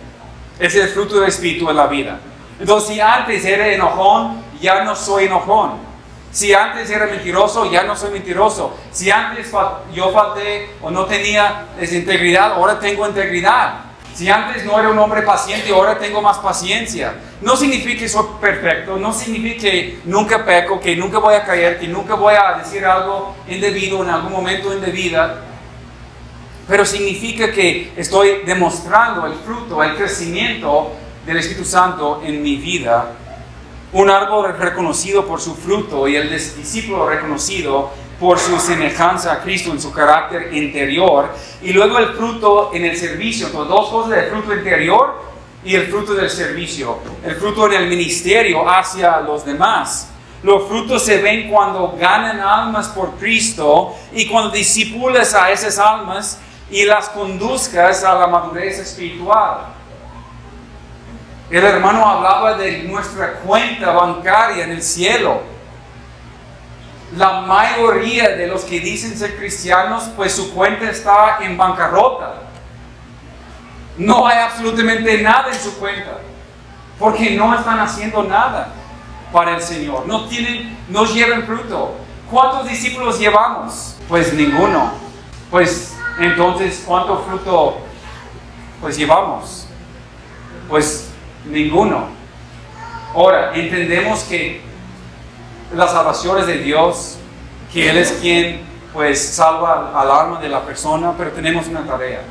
Es el fruto del Espíritu en la vida. Entonces, si antes era enojón, ya no soy enojón. Si antes era mentiroso, ya no soy mentiroso. Si antes yo falté o no tenía esa integridad, ahora tengo integridad. Si antes no era un hombre paciente, ahora tengo más paciencia. No significa que soy perfecto, no significa que nunca peco, que nunca voy a caer, que nunca voy a decir algo indebido en algún momento en mi vida. Pero significa que estoy demostrando el fruto, el crecimiento del Espíritu Santo en mi vida. Un árbol es reconocido por su fruto y el discípulo reconocido por su semejanza a Cristo en su carácter interior. Y luego el fruto en el servicio. Entonces, dos cosas: el fruto interior y el fruto del servicio. El fruto en el ministerio hacia los demás. Los frutos se ven cuando ganan almas por Cristo y cuando discipulas a esas almas y las conduzcas a la madurez espiritual. El hermano hablaba de nuestra cuenta bancaria en el cielo. La mayoría de los que dicen ser cristianos, pues su cuenta está en bancarrota. No hay absolutamente nada en su cuenta, porque no están haciendo nada para el Señor. No llevan fruto. ¿Cuántos discípulos llevamos? Pues ninguno. Pues entonces, ¿cuánto fruto pues llevamos? Pues ninguno. Ahora, entendemos que la salvación es de Dios, que Él es quien pues salva al alma de la persona, pero tenemos una tarea,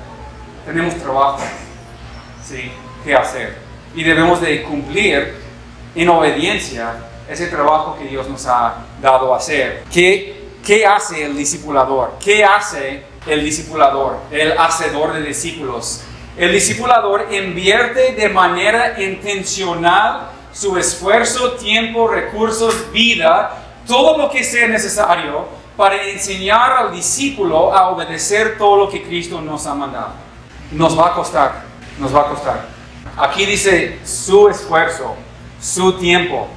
tenemos trabajo, ¿sí?, que hacer. Y debemos de cumplir en obediencia ese trabajo que Dios nos ha dado a hacer. ¿Qué hace el discipulador? ¿Qué hace el discipulador, el hacedor de discípulos? El discipulador invierte de manera intencional su esfuerzo, tiempo, recursos, vida, todo lo que sea necesario para enseñar al discípulo a obedecer todo lo que Cristo nos ha mandado. Nos va a costar, nos va a costar. Aquí dice su esfuerzo, su tiempo,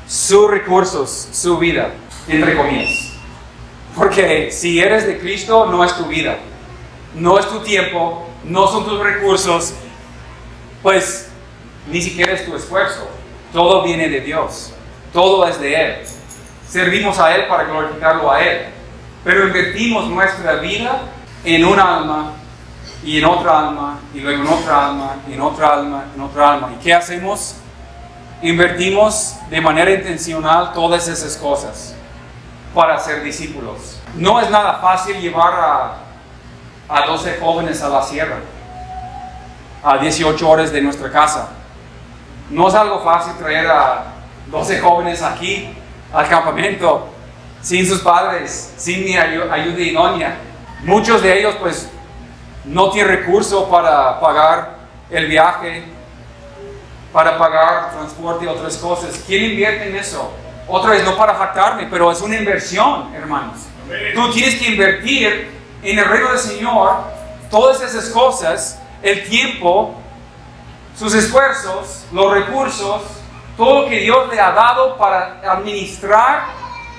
sus recursos, su vida, entre comillas. Porque si eres de Cristo, no es tu vida, no es tu tiempo, no son tus recursos, pues ni siquiera es tu esfuerzo. Todo viene de Dios, todo es de Él. Servimos a Él para glorificarlo a Él, pero invertimos nuestra vida en un alma y en otra alma y luego en otra alma y en otra alma, en otra alma. ¿Y qué hacemos? Invertimos de manera intencional todas esas cosas para ser discípulos. No es nada fácil llevar a 12 jóvenes a la sierra, a 18 horas de nuestra casa. No es algo fácil traer a 12 jóvenes aquí al campamento sin sus padres, sin mi ayuda idónea. Muchos de ellos pues no tienen recursos para pagar el viaje, para pagar transporte y otras cosas. ¿Quién invierte en eso? Otra vez, no para jactarme, pero es una inversión, hermanos. Tú tienes que invertir en el reino del Señor todas esas cosas, el tiempo, sus esfuerzos, los recursos, todo lo que Dios le ha dado para administrar,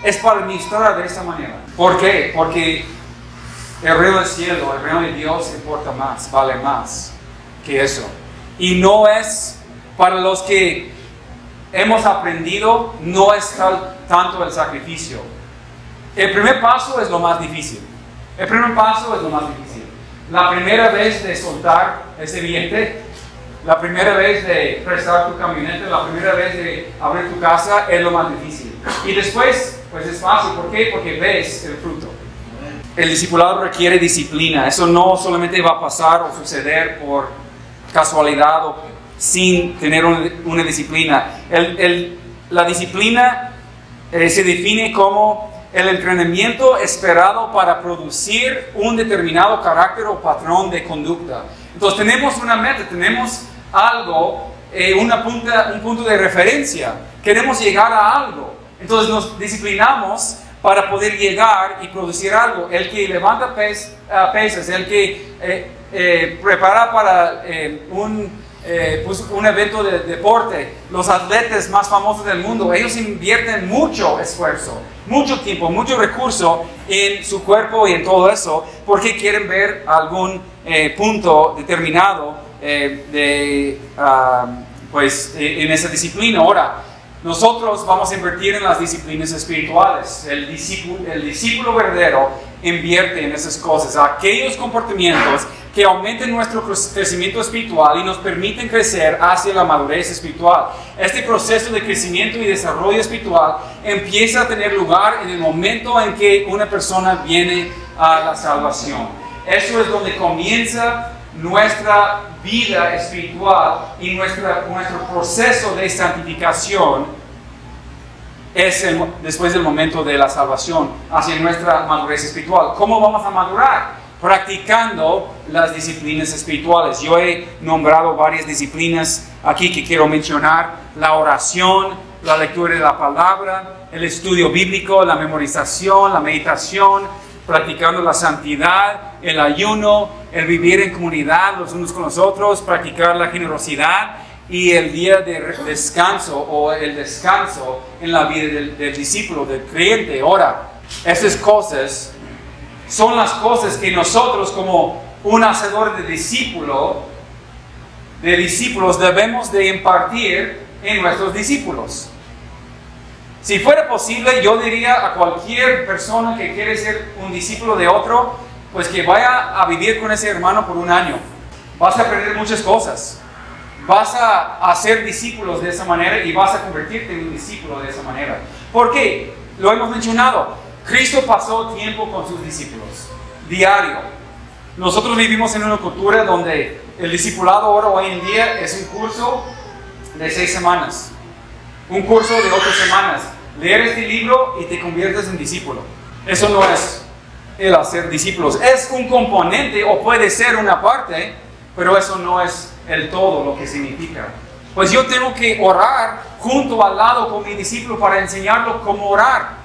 es para administrar de esa manera. ¿Por qué? Porque el reino del cielo, el reino de Dios importa más, vale más que eso. Y no es para los que hemos aprendido, no es tanto el sacrificio. El primer paso es lo más difícil. El primer paso es lo más difícil. La primera vez de soltar ese billete, la primera vez de prestar tu camioneta, la primera vez de abrir tu casa es lo más difícil. Y después, pues es fácil. ¿Por qué? Porque ves el fruto. El discipulado requiere disciplina. Eso no solamente va a pasar o suceder por casualidad o sin tener una disciplina. La disciplina se define como el entrenamiento esperado para producir un determinado carácter o patrón de conducta. Entonces tenemos una meta, tenemos algo, un punto de referencia. Queremos llegar a algo. Entonces nos disciplinamos para poder llegar y producir algo. El que levanta pesas, el que prepara para un evento de deporte, los atletas más famosos del mundo, ellos invierten mucho esfuerzo, mucho tiempo, mucho recurso en su cuerpo y en todo eso, porque quieren ver algún punto determinado en esa disciplina. Ahora, nosotros vamos a invertir en las disciplinas espirituales. El discípulo verdadero invierte en esas cosas, aquellos comportamientos que aumenten nuestro crecimiento espiritual y nos permiten crecer hacia la madurez espiritual. Este proceso de crecimiento y desarrollo espiritual empieza a tener lugar en el momento en que una persona viene a la salvación. Eso es donde comienza nuestra vida espiritual y nuestro proceso de santificación es después del momento de la salvación, hacia nuestra madurez espiritual. ¿Cómo vamos a madurar? Practicando las disciplinas espirituales. Yo he nombrado varias disciplinas aquí que quiero mencionar: la oración, la lectura de la palabra, el estudio bíblico, la memorización, la meditación, practicando la santidad, el ayuno, el vivir en comunidad los unos con los otros, practicar la generosidad y el día de descanso o el descanso en la vida del discípulo, del creyente. Ahora, esas cosas son las cosas que nosotros como un hacedor de discípulos debemos de impartir en nuestros discípulos. Si fuera posible, yo diría a cualquier persona que quiere ser un discípulo de otro, pues que vaya a vivir con ese hermano por un año. Vas a aprender muchas cosas. Vas a hacer discípulos de esa manera y vas a convertirte en un discípulo de esa manera. ¿Por qué? Lo hemos mencionado. Cristo pasó tiempo con sus discípulos, diario. Nosotros vivimos en una cultura donde el discipulado ahora, hoy en día, es un curso de 6 semanas. Un curso de 8 semanas. Leer este libro y te conviertes en discípulo. Eso no es el hacer discípulos. Es un componente o puede ser una parte, pero eso no es el todo lo que significa. Pues yo tengo que orar junto al lado con mi discípulo para enseñarlo cómo orar.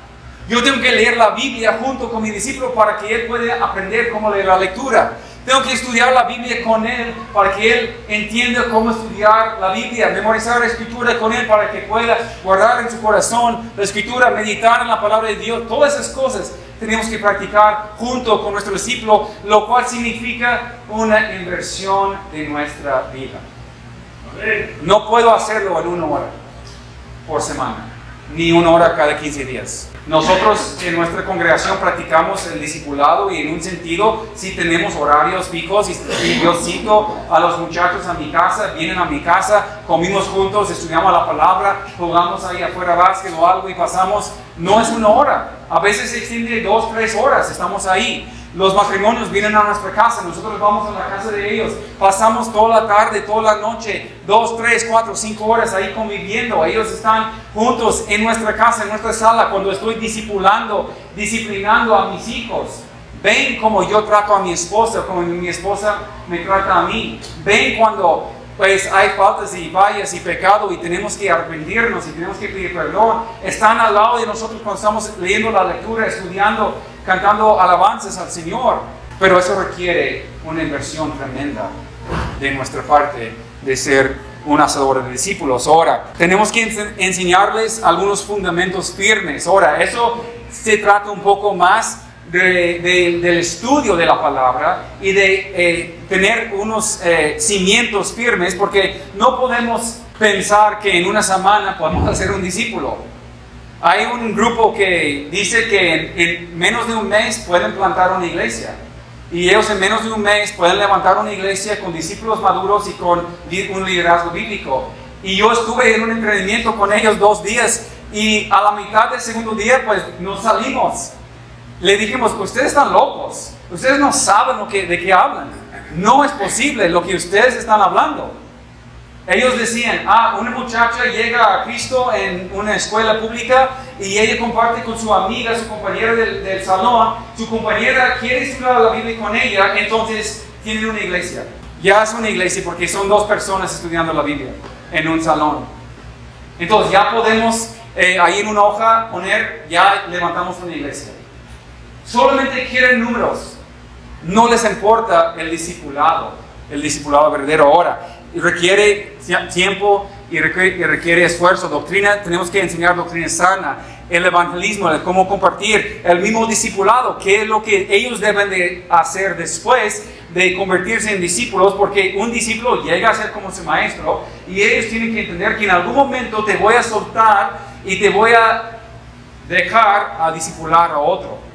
Yo tengo que leer la Biblia junto con mi discípulo para que él pueda aprender cómo leer la lectura. Tengo que estudiar la Biblia con él para que él entienda cómo estudiar la Biblia, memorizar la Escritura con él para que pueda guardar en su corazón la Escritura, meditar en la palabra de Dios. Todas esas cosas tenemos que practicar junto con nuestro discípulo, lo cual significa una inversión de nuestra vida. No puedo hacerlo en 1 hora por semana, ni 1 hora cada 15 días. Nosotros en nuestra congregación practicamos el discipulado y en un sentido sí tenemos horarios fijos y yo cito a los muchachos a mi casa, vienen a mi casa, comimos juntos, estudiamos la palabra, jugamos ahí afuera básquet o algo y pasamos, no es 1 hora, a veces se extiende 2, 3 horas, estamos ahí. Los matrimonios vienen a nuestra casa, nosotros vamos a la casa de ellos, pasamos toda la tarde, toda la noche, 2, 3, 4, 5 horas ahí conviviendo. Ellos están juntos en nuestra casa, en nuestra sala, cuando estoy disciplinando a mis hijos. Ven cómo yo trato a mi esposa, como mi esposa me trata a mí. Ven cuando pues hay faltas y fallas y pecado y tenemos que arrepentirnos y tenemos que pedir perdón. Están al lado de nosotros cuando estamos leyendo la lectura, estudiando, cantando alabanzas al Señor. Pero eso requiere una inversión tremenda de nuestra parte de ser un hacedor de discípulos. Ahora, tenemos que enseñarles algunos fundamentos firmes. Ahora, eso se trata un poco más del estudio de la palabra y de tener unos cimientos firmes, porque no podemos pensar que en una semana podemos hacer un discípulo. Hay un grupo que dice que en menos de un mes pueden plantar una iglesia. Y ellos en menos de un mes pueden levantar una iglesia con discípulos maduros y con un liderazgo bíblico. Y yo estuve en un entrenamiento con ellos 2 días y a la mitad del segundo día pues nos salimos. Le dijimos, ustedes están locos, ustedes no saben de qué hablan. No es posible lo que ustedes están hablando. Ellos decían, una muchacha llega a Cristo en una escuela pública y ella comparte con su amiga, su compañera del salón. Su compañera quiere estudiar la Biblia con ella, entonces tienen una iglesia. Ya es una iglesia porque son 2 personas estudiando la Biblia en un salón. Entonces ya podemos ahí en una hoja poner, ya levantamos una iglesia. Solamente quieren números. No les importa el discipulado verdadero ahora. Y requiere tiempo y requiere esfuerzo. Doctrina, tenemos que enseñar doctrina sana. El evangelismo, el cómo compartir. El mismo discipulado, qué es lo que ellos deben de hacer después de convertirse en discípulos. Porque un discípulo llega a ser como su maestro. Y ellos tienen que entender que en algún momento te voy a soltar y te voy a dejar a discipular a otro.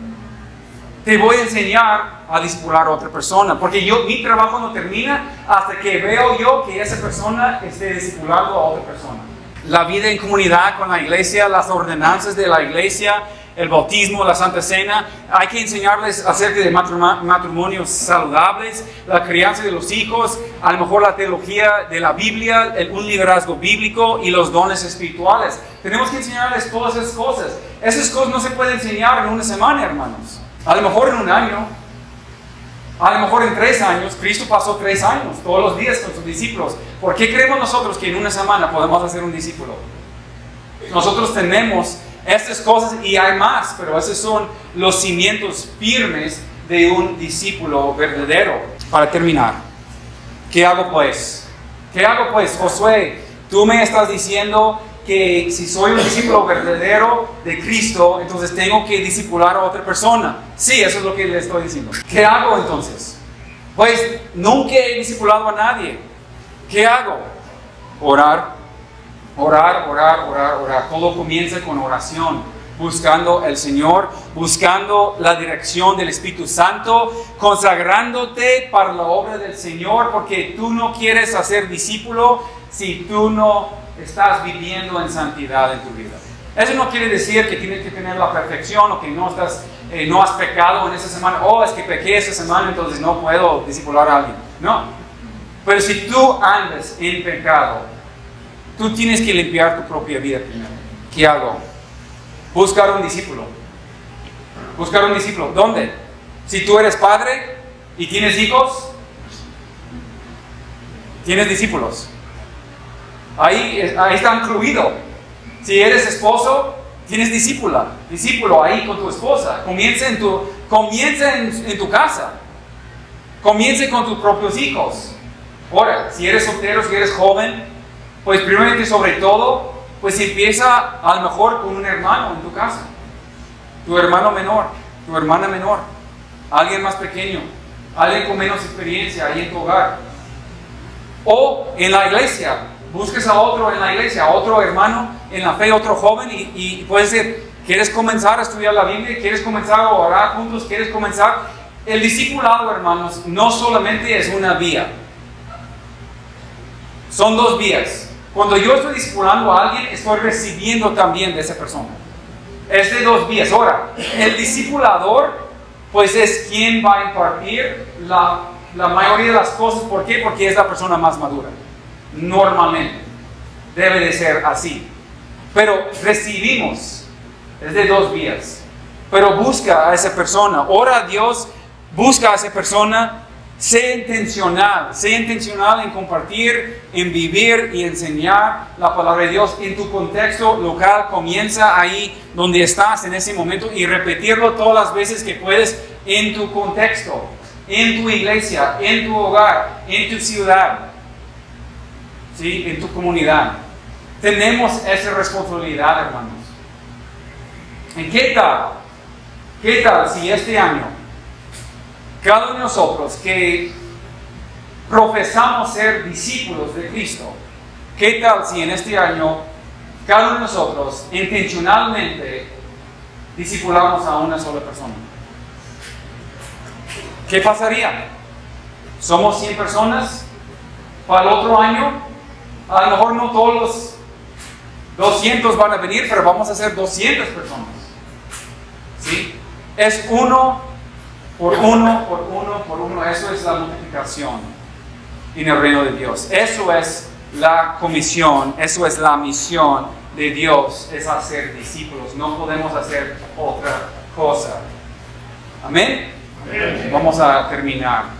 Te voy a enseñar a discipular a otra persona, porque mi trabajo no termina hasta que veo yo que esa persona esté discipulando a otra persona. La vida en comunidad con la iglesia, las ordenanzas de la iglesia, el bautismo, la Santa Cena, hay que enseñarles acerca de matrimonios saludables, la crianza de los hijos, a lo mejor la teología de la Biblia, un liderazgo bíblico y los dones espirituales. Tenemos que enseñarles todas esas cosas. Esas cosas no se pueden enseñar en una semana, hermanos. A lo mejor en un año, a lo mejor en 3 años. Cristo pasó 3 años, todos los días con sus discípulos. ¿Por qué creemos nosotros que en una semana podemos hacer un discípulo? Nosotros tenemos estas cosas y hay más, pero esos son los cimientos firmes de un discípulo verdadero. Para terminar, ¿qué hago pues? ¿Qué hago pues? Josué, tú me estás diciendo que si soy un discípulo verdadero de Cristo, entonces tengo que discipular a otra persona. Sí, eso es lo que le estoy diciendo. ¿Qué hago entonces? Pues nunca he discipulado a nadie. ¿Qué hago? Orar. Todo comienza con oración, buscando el Señor, buscando la dirección del Espíritu Santo, consagrándote para la obra del Señor, porque tú no quieres hacer discípulo si tú no estás viviendo en santidad en tu vida. Eso no quiere decir que tienes que tener la perfección o que no has pecado en esa semana. Es que pequé esa semana, entonces no puedo discipular a alguien. No. Pero si tú andas en pecado, tú tienes que limpiar tu propia vida primero. ¿Qué hago? Buscar un discípulo. Buscar un discípulo. ¿Dónde? Si tú eres padre y tienes hijos, tienes discípulos. Ahí está incluido. Si eres esposo, tienes discípulo ahí con tu esposa. Comienza en tu casa. Comienza con tus propios hijos. Ahora, si eres soltero, si eres joven, pues primero y sobre todo, pues empieza a lo mejor con un hermano en tu casa. Tu hermano menor, tu hermana menor, alguien más pequeño, alguien con menos experiencia ahí en tu hogar. O en la iglesia. Busques a otro en la iglesia, a otro hermano en la fe, otro joven y puedes decir, ¿quieres comenzar a estudiar la Biblia? ¿Quieres comenzar a orar juntos? ¿Quieres comenzar? El discipulado, hermanos, no solamente es una vía. Son 2 vías. Cuando yo estoy discipulando a alguien, estoy recibiendo también de esa persona. Es de 2 vías. Ahora, el discipulador, pues es quien va a impartir la mayoría de las cosas. ¿Por qué? Porque es la persona más madura. Normalmente debe de ser así, pero recibimos, es de 2 vías. Pero busca a esa persona, ora a Dios, busca a esa persona, sé intencional en compartir, en vivir y enseñar la palabra de Dios en tu contexto local. Comienza ahí donde estás en ese momento y repetirlo todas las veces que puedes en tu contexto, en tu iglesia, en tu hogar, en tu ciudad. ¿Sí? En tu comunidad. Tenemos esa responsabilidad, hermanos. ¿Y qué tal? ¿Qué tal si este año, cada uno de nosotros que profesamos ser discípulos de Cristo, qué tal si en este año cada uno de nosotros intencionalmente discipulamos a una sola persona, ¿qué pasaría? ¿Somos 100 personas? Para el otro año, a lo mejor no todos los 200 van a venir, pero vamos a ser 200 personas. ¿Sí? Es uno por uno, por uno, por uno. Eso es la multiplicación en el reino de Dios. Eso es la comisión, eso es la misión de Dios, es hacer discípulos. No podemos hacer otra cosa. Amén. Vamos a terminar.